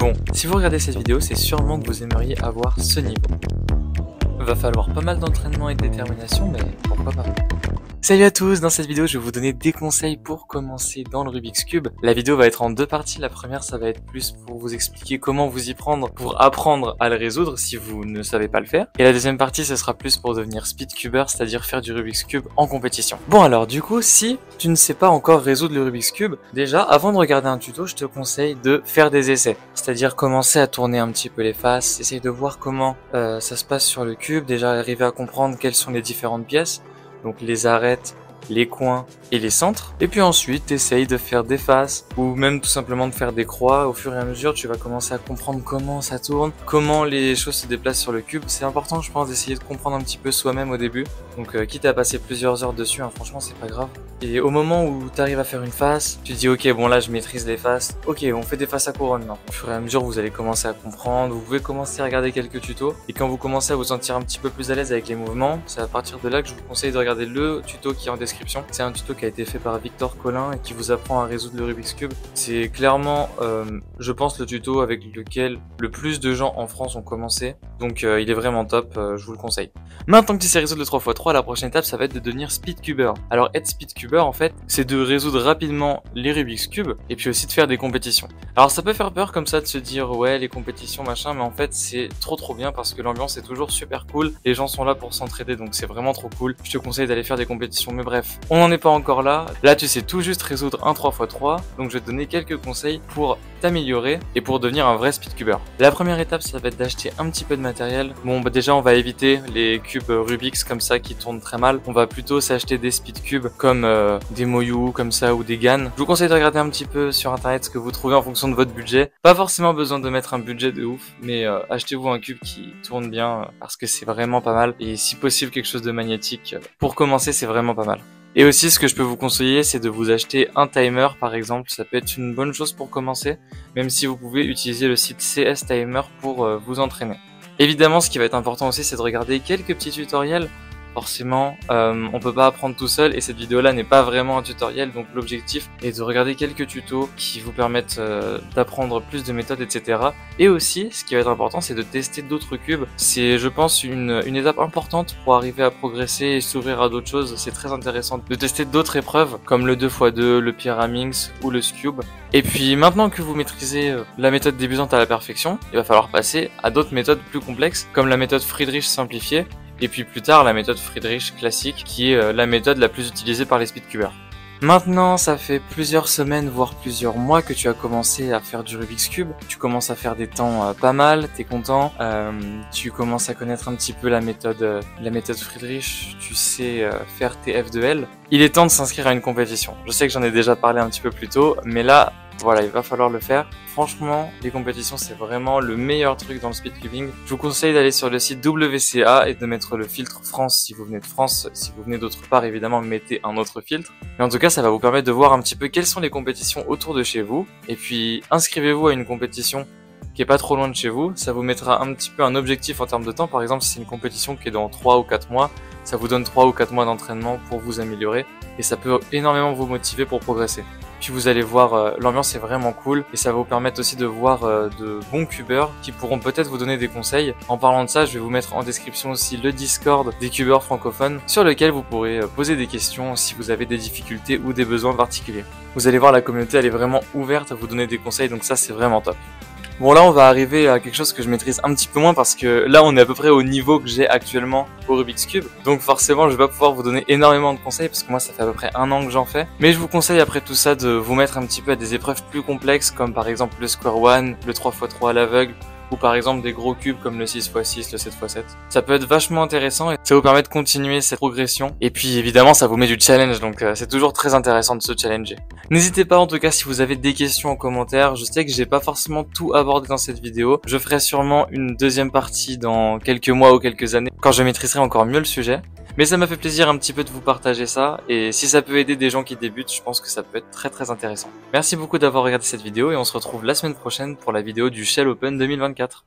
Bon, si vous regardez cette vidéo, c'est sûrement que vous aimeriez avoir ce niveau. Va falloir pas mal d'entraînement et de détermination, mais pourquoi pas. Salut à tous, dans cette vidéo je vais vous donner des conseils pour commencer dans le Rubik's Cube. La vidéo va être en deux parties, la première ça va être plus pour vous expliquer comment vous y prendre pour apprendre à le résoudre si vous ne savez pas le faire. Et la deuxième partie ce sera plus pour devenir speedcuber, c'est-à-dire faire du Rubik's Cube en compétition. Bon alors du coup, si tu ne sais pas encore résoudre le Rubik's Cube, déjà avant de regarder un tuto je te conseille de faire des essais. C'est-à-dire commencer à tourner un petit peu les faces, essayer de voir comment ça se passe sur le cube, déjà arriver à comprendre quelles sont les différentes pièces. Donc les arêtes, les coins et les centres. Et puis ensuite, essaye de faire des faces ou même tout simplement de faire des croix. Au fur et à mesure, tu vas commencer à comprendre comment ça tourne, comment les choses se déplacent sur le cube. C'est important, je pense, d'essayer de comprendre un petit peu soi-même au début. Donc quitte à passer plusieurs heures dessus, hein, franchement, c'est pas grave. Et au moment où tu arrives à faire une face, tu te dis ok, bon là, je maîtrise les faces. Ok, on fait des faces à couronne. Non. Au fur et à mesure, vous allez commencer à comprendre. Vous pouvez commencer à regarder quelques tutos. Et quand vous commencez à vous sentir un petit peu plus à l'aise avec les mouvements, c'est à partir de là que je vous conseille de regarder le tuto qui est en description. C'est un tuto qui a été fait par Victor Collin et qui vous apprend à résoudre le Rubik's Cube. C'est clairement, je pense, le tuto avec lequel le plus de gens en France ont commencé. Donc il est vraiment top, je vous le conseille. Maintenant que tu sais résoudre le 3x3, la prochaine étape, ça va être de devenir speedcuber. Alors être speedcuber, en fait, c'est de résoudre rapidement les Rubik's Cube et puis aussi de faire des compétitions. Alors ça peut faire peur comme ça de se dire ouais, les compétitions machin, mais en fait c'est trop bien parce que l'ambiance est toujours super cool. Les gens sont là pour s'entraider, donc c'est vraiment trop cool. Je te conseille d'aller faire des compétitions, mais bref, on n'en est pas encore là. Là tu sais tout juste résoudre un 3x3, donc je vais te donner quelques conseils pour t'améliorer et pour devenir un vrai speedcuber. La première étape, ça va être d'acheter un petit peu de matériel. Bon bah déjà on va éviter les cubes Rubik's comme ça qui tournent très mal. On va plutôt s'acheter des speedcubes comme des Moyu comme ça ou des GAN. Je vous conseille de regarder un petit peu sur internet ce que vous trouvez en fonction de votre budget. Pas forcément besoin de mettre un budget de ouf, mais achetez-vous un cube qui tourne bien parce que c'est vraiment pas mal. Et si possible quelque chose de magnétique. Pour commencer, c'est vraiment pas mal. Et aussi, ce que je peux vous conseiller, c'est de vous acheter un timer, par exemple. Ça peut être une bonne chose pour commencer, même si vous pouvez utiliser le site CS Timer pour vous entraîner. Évidemment, ce qui va être important aussi, c'est de regarder quelques petits tutoriels. Forcément, on peut pas apprendre tout seul et cette vidéo-là n'est pas vraiment un tutoriel, donc l'objectif est de regarder quelques tutos qui vous permettent d'apprendre plus de méthodes, etc. Et aussi, ce qui va être important, c'est de tester d'autres cubes. C'est, je pense, une étape importante pour arriver à progresser et s'ouvrir à d'autres choses. C'est très intéressant de tester d'autres épreuves, comme le 2x2, le Pyraminx ou le Scube. Et puis, maintenant que vous maîtrisez la méthode débutante à la perfection, il va falloir passer à d'autres méthodes plus complexes, comme la méthode Friedrich simplifiée, et puis plus tard la méthode Friedrich classique qui est la méthode la plus utilisée par les speedcubers. Maintenant, ça fait plusieurs semaines, voire plusieurs mois que tu as commencé à faire du Rubik's Cube. Tu commences à faire des temps pas mal, t'es content. Tu commences à connaître un petit peu la méthode Friedrich. Tu sais faire tes F2L. Il est temps de s'inscrire à une compétition. Je sais que j'en ai déjà parlé un petit peu plus tôt, mais là, voilà, il va falloir le faire. Franchement, les compétitions, c'est vraiment le meilleur truc dans le speedcubing. Je vous conseille d'aller sur le site WCA et de mettre le filtre France si vous venez de France. Si vous venez d'autre part, évidemment, mettez un autre filtre. Mais en tout cas, ça va vous permettre de voir un petit peu quelles sont les compétitions autour de chez vous. Et puis, inscrivez-vous à une compétition qui est pas trop loin de chez vous. Ça vous mettra un petit peu un objectif en termes de temps. Par exemple, si c'est une compétition qui est dans 3 ou 4 mois, ça vous donne 3 ou 4 mois d'entraînement pour vous améliorer. Et ça peut énormément vous motiver pour progresser. Puis vous allez voir, l'ambiance est vraiment cool et ça va vous permettre aussi de voir de bons cubeurs qui pourront peut-être vous donner des conseils. En parlant de ça, je vais vous mettre en description aussi le Discord des cubeurs francophones sur lequel vous pourrez poser des questions si vous avez des difficultés ou des besoins particuliers. Vous allez voir, la communauté elle est vraiment ouverte à vous donner des conseils, donc ça c'est vraiment top. Bon là on va arriver à quelque chose que je maîtrise un petit peu moins parce que là on est à peu près au niveau que j'ai actuellement au Rubik's Cube. Donc forcément je vais pas pouvoir vous donner énormément de conseils parce que moi ça fait à peu près un an que j'en fais. Mais je vous conseille après tout ça de vous mettre un petit peu à des épreuves plus complexes comme par exemple le Square One, le 3x3 à l'aveugle, ou par exemple des gros cubes comme le 6x6, le 7x7. Ça peut être vachement intéressant et ça vous permet de continuer cette progression. Et puis évidemment ça vous met du challenge, donc c'est toujours très intéressant de se challenger. N'hésitez pas en tout cas si vous avez des questions en commentaire. Je sais que j'ai pas forcément tout abordé dans cette vidéo. Je ferai sûrement une deuxième partie dans quelques mois ou quelques années quand je maîtriserai encore mieux le sujet. Mais ça m'a fait plaisir un petit peu de vous partager ça, et si ça peut aider des gens qui débutent, je pense que ça peut être très intéressant. Merci beaucoup d'avoir regardé cette vidéo et on se retrouve la semaine prochaine pour la vidéo du Shell Open 2024.